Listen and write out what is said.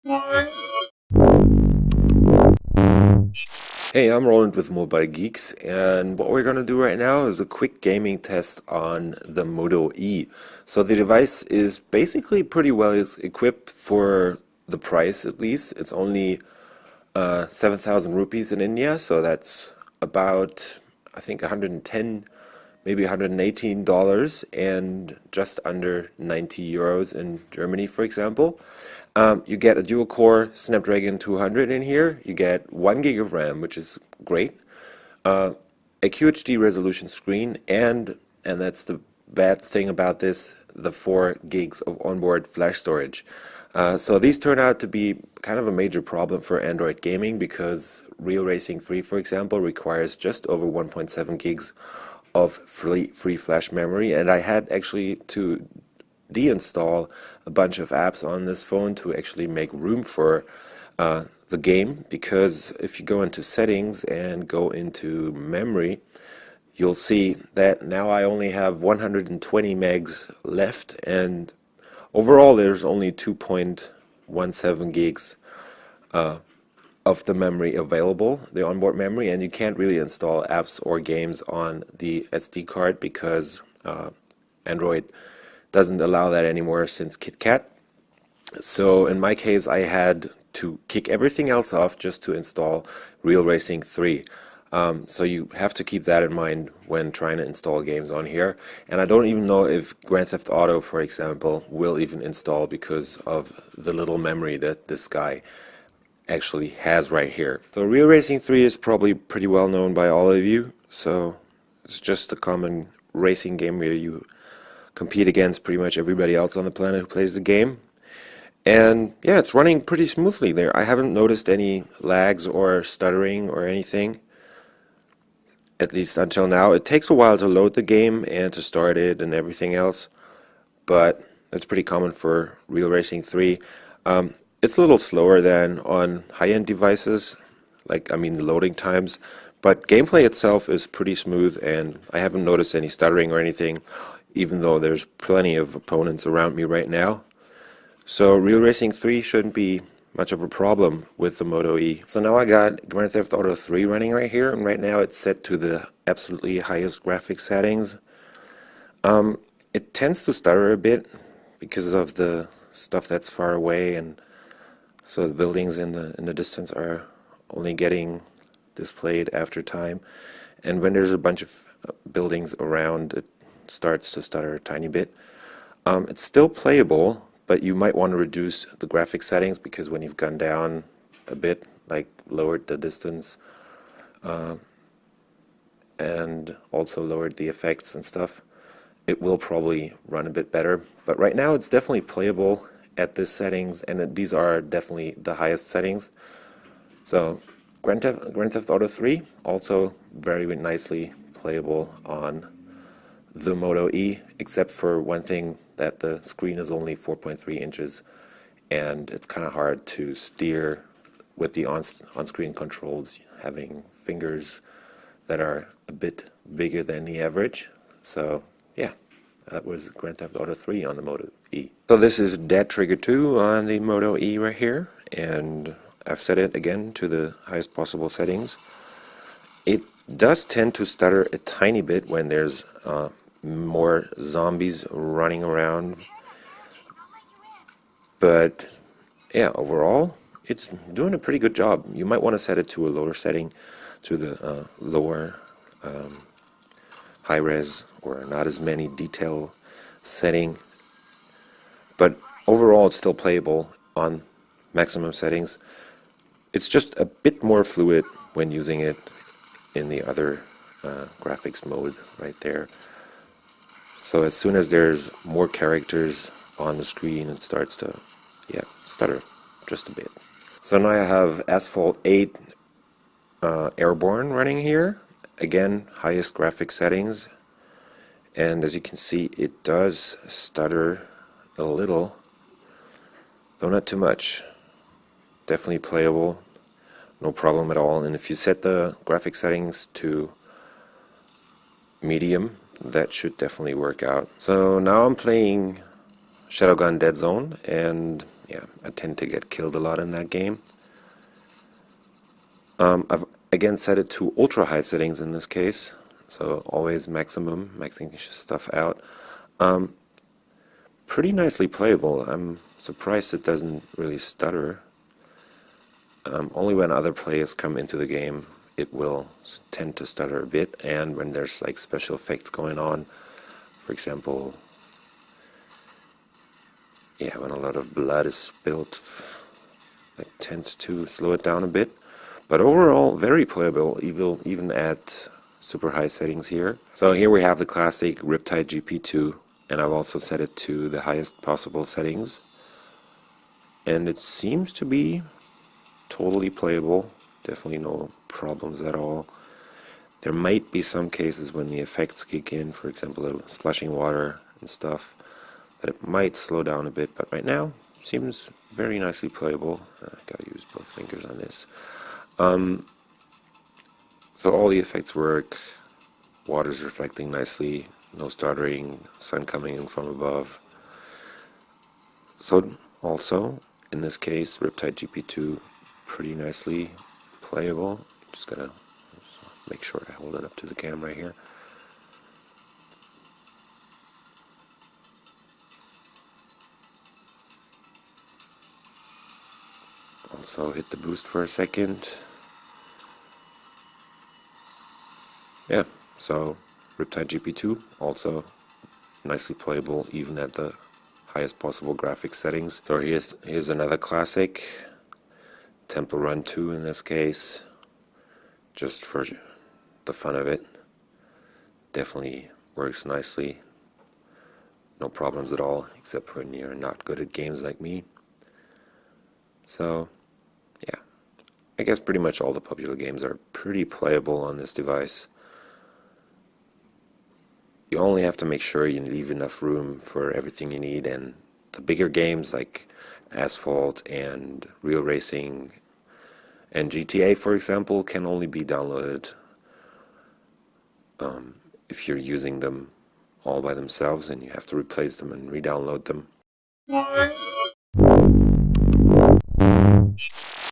Hey, I'm Roland with Mobile Geeks, and what we're going to do right now is a quick gaming test on the Moto E. So the device is basically pretty well equipped for the price, at least. It's only 7,000 rupees in India, so that's about, I think, 110, maybe $118, and just under 90 euros in Germany, for example. You get a dual core Snapdragon 200 in here. You get 1 gig of RAM, which is great. Uh, a QHD resolution screen, and that's the bad thing about this, the 4 gigs of onboard flash storage. So these turn out to be kind of a major problem for Android gaming because Real Racing 3, for example, requires just over 1.7 gigs of free flash memory, and I had actually to deinstall a bunch of apps on this phone to actually make room for the game, because if you go into settings and go into memory, you'll see that now I only have 120 megs left, and overall there's only 2.17 gigs of the memory available, the onboard memory, and you can't really install apps or games on the SD card because Android doesn't allow that anymore since KitKat. So in my case, I had to kick everything else off just to install Real Racing 3. So you have to keep that in mind when trying to install games on here. And I don't even know if Grand Theft Auto, for example, will even install because of the little memory that this guy actually has right here. So Real Racing 3 is probably pretty well known by all of you. So it's just a common racing game where you compete against pretty much everybody else on the planet who plays the game. And yeah, it's running pretty smoothly there. I haven't noticed any lags or stuttering or anything, at least until now. It takes a while to load the game and to start it and everything else, but that's pretty common for Real Racing 3. It's a little slower than on high-end devices, like, I mean, the loading times, but gameplay itself is pretty smooth, and I haven't noticed any stuttering or anything, even though there's plenty of opponents around me right now. So Real Racing 3 shouldn't be much of a problem with the Moto E. So now I got Grand Theft Auto 3 running right here, and right now it's set to the absolutely highest graphics settings. It tends to stutter a bit because of the stuff that's far away, and so the buildings in the distance are only getting displayed after time. And when there's a bunch of buildings around, it starts to stutter a tiny bit. It's still playable, but you might want to reduce the graphic settings because when you've gone down a bit, like lowered the distance, and also lowered the effects and stuff, it will probably run a bit better. But right now it's definitely playable at this settings, and these are definitely the highest settings. So Grand Theft Auto 3 also very nicely playable on the Moto E, except for one thing, that the screen is only 4.3 inches, and it's kind of hard to steer with the on-screen controls, having fingers that are a bit bigger than the average. So yeah, that was Grand Theft Auto 3 on the Moto E. So this is Dead Trigger 2 on the Moto E right here, and I've set it again to the highest possible settings. It does tend to stutter a tiny bit when there's more zombies running around, but yeah, overall it's doing a pretty good job. You might want to set it to a lower setting, to the lower high res or not as many detail setting, but overall it's still playable on maximum settings. It's just a bit more fluid when using it in the other graphics mode right there. So as soon as there's more characters on the screen, it starts to, yeah, stutter just a bit. So now I have Asphalt 8 Airborne running here. Again, highest graphic settings. And as you can see, it does stutter a little, though not too much. Definitely playable, no problem at all. And if you set the graphic settings to medium, that should definitely work out. So now I'm playing Shadowgun Dead Zone, and yeah, I tend to get killed a lot in that game. I've again set it to ultra high settings in this case, so always maxing stuff out. Pretty nicely playable. I'm surprised it doesn't really stutter. Only when other players come into the game it will tend to stutter a bit, and when there's like special effects going on, for example, yeah, when a lot of blood is spilled, that tends to slow it down a bit. But overall, very playable, even at super high settings here. So here we have the classic Riptide GP2, and I've also set it to the highest possible settings. And it seems to be totally playable, definitely no problems at all. There might be some cases when the effects kick in, for example, the splashing water and stuff, that it might slow down a bit, but right now seems very nicely playable. Gotta use both fingers on this. So all the effects work, water's reflecting nicely, no stuttering, sun coming in from above. So also, in this case, Riptide GP2, pretty nicely playable. Just gotta make sure I hold it up to the camera here. Also hit the boost for a second. Yeah, so Riptide GP2 also nicely playable even at the highest possible graphics settings. So here's another classic, Temple Run 2 in this case, just for the fun of it. Definitely works nicely. No problems at all, except when you're not good at games like me. So, yeah, I guess pretty much all the popular games are pretty playable on this device. You only have to make sure you leave enough room for everything you need, and the bigger games like Asphalt and Real Racing and GTA, for example, can only be downloaded if you're using them all by themselves, and you have to replace them and re-download them.